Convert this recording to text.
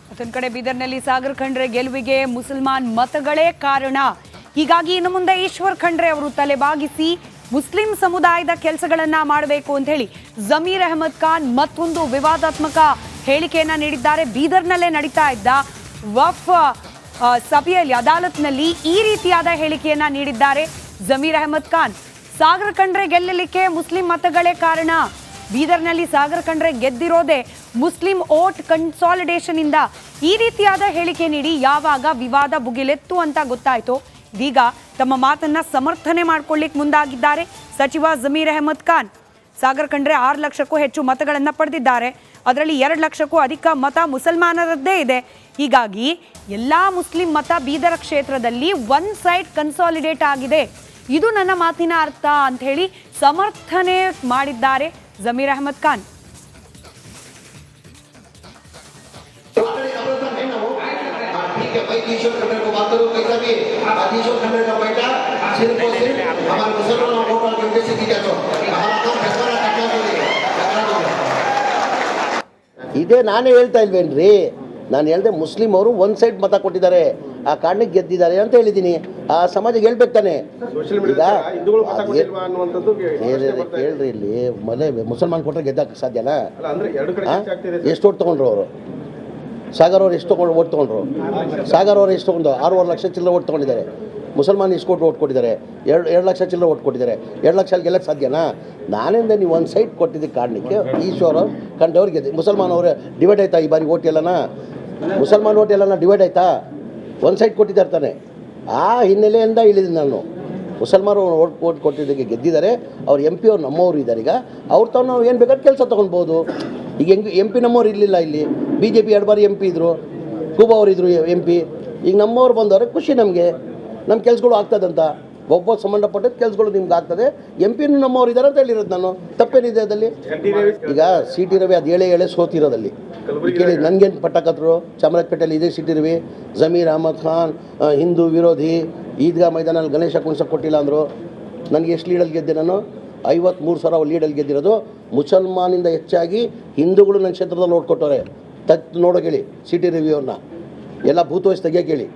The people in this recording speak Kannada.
ಮತ್ತೊಂದು ಕಡೆ ಬೀದರ್ನಲ್ಲಿ ಸಾಗರ್ ಖಂಡ್ರೆ ಗೆಲುವಿಗೆ ಮುಸಲ್ಮಾನ್ ಮತಗಳೇ ಕಾರಣ. ಹೀಗಾಗಿ ಇನ್ನು ಮುಂದೆ ಈಶ್ವರ್ ಖಂಡ್ರೆ ಅವರು ತಲೆಬಾಗಿಸಿ ಮುಸ್ಲಿಂ ಸಮುದಾಯದ ಕೆಲಸಗಳನ್ನ ಮಾಡಬೇಕು ಅಂತ ಹೇಳಿ ಜಮೀರ್ ಅಹಮದ್ ಖಾನ್ ಮತ್ತೊಂದು ವಿವಾದಾತ್ಮಕ ಹೇಳಿಕೆಯನ್ನ ನೀಡಿದ್ದಾರೆ. ಬೀದರ್ನಲ್ಲೇ ನಡೀತಾ ಇದ್ದ ವಫ್ ಸಭೆಯಲ್ಲಿ ಅದಾಲತ್ನಲ್ಲಿ ಈ ರೀತಿಯಾದ ಹೇಳಿಕೆಯನ್ನ ನೀಡಿದ್ದಾರೆ ಜಮೀರ್ ಅಹಮದ್ ಖಾನ್. ಸಾಗರ್ ಖಂಡ್ರೆ ಗೆಲ್ಲಲಿಕ್ಕೆ ಮುಸ್ಲಿಂ ಮತಗಳೇ ಕಾರಣ. ಬೀದರ್ನಲ್ಲಿ ಸಾಗರ್ ಖಂಡ್ರೆ ಗೆದ್ದಿರೋದೇ ಮುಸ್ಲಿಂ ಓಟ್ ಕನ್ಸಾಲಿಡೇಷನ್ ಇಂದ. ಈ ರೀತಿಯಾದ ಹೇಳಿಕೆ ನೀಡಿ ಯಾವಾಗ ವಿವಾದ ಭುಗಿಲೆತ್ತು ಅಂತ ಗೊತ್ತಾಯ್ತು, ಇದೀಗ ತಮ್ಮ ಮಾತನ್ನ ಸಮರ್ಥನೆ ಮಾಡ್ಕೊಳ್ಳಿಕ್ಕೆ ಮುಂದಾಗಿದ್ದಾರೆ ಸಚಿವ ಜಮೀರ್ ಅಹಮದ್ ಖಾನ್. ಸಾಗರ್ ಖಂಡ್ರೆ 6 ಲಕ್ಷಕ್ಕೂ ಹೆಚ್ಚು ಮತಗಳನ್ನು ಪಡೆದಿದ್ದಾರೆ. ಅದರಲ್ಲಿ 2 ಲಕ್ಷಕ್ಕೂ ಅಧಿಕ ಮತ ಮುಸಲ್ಮಾನರದ್ದೇ ಇದೆ. ಹೀಗಾಗಿ ಎಲ್ಲಾ ಮುಸ್ಲಿಂ ಮತ ಬೀದರ ಕ್ಷೇತ್ರದಲ್ಲಿ ಒನ್ ಸೈಡ್ ಕನ್ಸಾಲಿಡೇಟ್ ಆಗಿದೆ. ಇದು ನನ್ನ ಮಾತಿನ ಅರ್ಥ ಅಂತ ಹೇಳಿ ಸಮರ್ಥನೆ ಮಾಡಿದ್ದಾರೆ ಜಮೀರ್ ಅಹಮದ್ ಖಾನ್. ಇದೇ ನಾನೇ ಹೇಳ್ತಾ ಇಲ್ವೇನ್ರಿ, ನಾನು ಹೇಳಿದೆ ಮುಸ್ಲಿಂ ಅವರು ಒನ್ ಸೈಡ್ ಮತ ಕೊಟ್ಟಿದ್ದಾರೆ, ಆ ಕಾರಣಕ್ಕೆ ಗೆದ್ದಿದ್ದಾರೆ ಅಂತ ಹೇಳಿದ್ದೀನಿ. ಆ ಸಮಾಜಕ್ಕೆ ಹೇಳ್ಬೇಕು ತಾನೆ. ಈಗ ಕೇಳ್ರಿ, ಇಲ್ಲಿ ಮನೆ ಮುಸಲ್ಮಾನ್ ಕೊಟ್ಟರೆ ಗೆದ್ದಕ್ಕೆ ಸಾಧ್ಯನಾ? ಎಷ್ಟು ಓಟ್ ತೊಗೊಂಡ್ರು ಅವರು? ಸಾಗರ್ ಅವ್ರು ಎಷ್ಟು ಓಟ್ ತೊಗೊಂಡ್ರು? ಸಾಗರ್ ಅವರು ಎಷ್ಟು ತೊಗೊಂಡು 6.5 ಲಕ್ಷ ಚಿಲ್ಲರೆ ಓಟ್ ತೊಗೊಂಡಿದ್ದಾರೆ. ಮುಸಲ್ಮಾನ್ ಇಷ್ಟು ಓಟ್ ಕೊಟ್ಟಿದ್ದಾರೆ, 2 ಲಕ್ಷ ಚಿಲ್ಲರೆ ಓಟ್ ಕೊಟ್ಟಿದ್ದಾರೆ. 2 ಲಕ್ಷ ಅಲ್ಲಿ ಗೆಲ್ಲಕ್ಕೆ ಸಾಧ್ಯನಾ? ನಾನಿಂದ ನೀವು ಒಂದು ಸೈಡ್ ಕೊಟ್ಟಿದ್ದ ಕಾರಣಕ್ಕೆ ಈಶ್ವರ ಖಂಡ್ರೆ ಗೆದ್ದೆ. ಮುಸಲ್ಮಾನ್ ಅವರು ಡಿವೈಡ್ ಆಯ್ತಾ ಈ ಬಾರಿ ಓಟ್ ಎಲ್ಲನ? ಮುಸಲ್ಮಾನ್ ಓಟ್ ಎಲ್ಲನ ಡಿವೈಡ್ ಆಯ್ತಾ? ಒಂದು ಸೈಡ್ ಕೊಟ್ಟಿದ್ದಾರೆ ತಾನೆ. ಆ ಹಿನ್ನೆಲೆಯಿಂದ ಇಳಿದ ನಾನು ಮುಸಲ್ಮಾನರು ಓಟ್ ಕೊಟ್ಟಿದ್ದಕ್ಕೆ ಗೆದ್ದಿದ್ದಾರೆ. ಅವ್ರು MP ಅವ್ರು ನಮ್ಮವರು ಇದ್ದಾರೆ. ಈಗ ಅವ್ರು ತಾವು ನಾವು ಏನು ಬೇಕಾದ್ರೆ ಕೆಲಸ ತೊಗೊಳ್ಬೋದು. ಈಗ MP ನಮ್ಮವ್ರು ಇರಲಿಲ್ಲ, ಇಲ್ಲಿ BJP 2 ಬಾರಿ MP ಇದ್ದರು, ಕೂಬಾ ಅವರು ಇದ್ದರು MP. ಈಗ ನಮ್ಮವ್ರು ಬಂದವ್ರೆ ಖುಷಿ ನಮಗೆ, ನಮ್ಮ ಕೆಲಸಗಳು ಆಗ್ತದಂತ. ಒಬ್ಬ ಸಂಬಂಧಪಟ್ಟ ಕೆಲಸಗಳು ನಿಮ್ಗೆ ಆಗ್ತದೆ. MP ನಮ್ಮವ್ರು ಇದ್ದಾರೆ ಅಂತ ಹೇಳಿರೋದು ನಾನು. ತಪ್ಪೇನಿದೆ ಅದಲ್ಲಿ? ಈಗ CT ರವಿ ಅದು ಹೇಳೇ ಸೋತಿರೋದಲ್ಲಿ ಕೇಳಿ ನನಗೇನು ಪಟ್ಟಕತ್ರು. ಚಾಮರಾಜಪೇಟೆಯಲ್ಲಿ ಇದೇ CT ರವಿ, ಜಮೀರ್ ಅಹಮದ್ ಖಾನ್ ಹಿಂದೂ ವಿರೋಧಿ, ಈದ್ಗಾ ಮೈದಾನಲ್ಲಿ ಗಣೇಶ ಕುಣಿಸೋಕೆ ಕೊಟ್ಟಿಲ್ಲ ಅಂದರು. ನನಗೆ ಎಷ್ಟು ಲೀಡಲ್ಲಿ ಗೆದ್ದೆ ನಾನು? 53,000 ಲೀಡಲ್ಲಿ ಗೆದ್ದಿರೋದು. ಮುಸಲ್ಮಾನಿಂದ ಹೆಚ್ಚಾಗಿ ಹಿಂದೂಗಳು ನನ್ನ ಕ್ಷೇತ್ರದಲ್ಲಿ ಓಟ್ ಕೊಟ್ಟವ್ರೆ. ನೋಡೋಕೆ ಹೇಳಿ CT ರವಿ ಅವ್ರನ್ನ, ಎಲ್ಲ ಭೂತೋಯಿಸಿ ತೆಗಿಯೋಕೆ ಹೇಳಿ.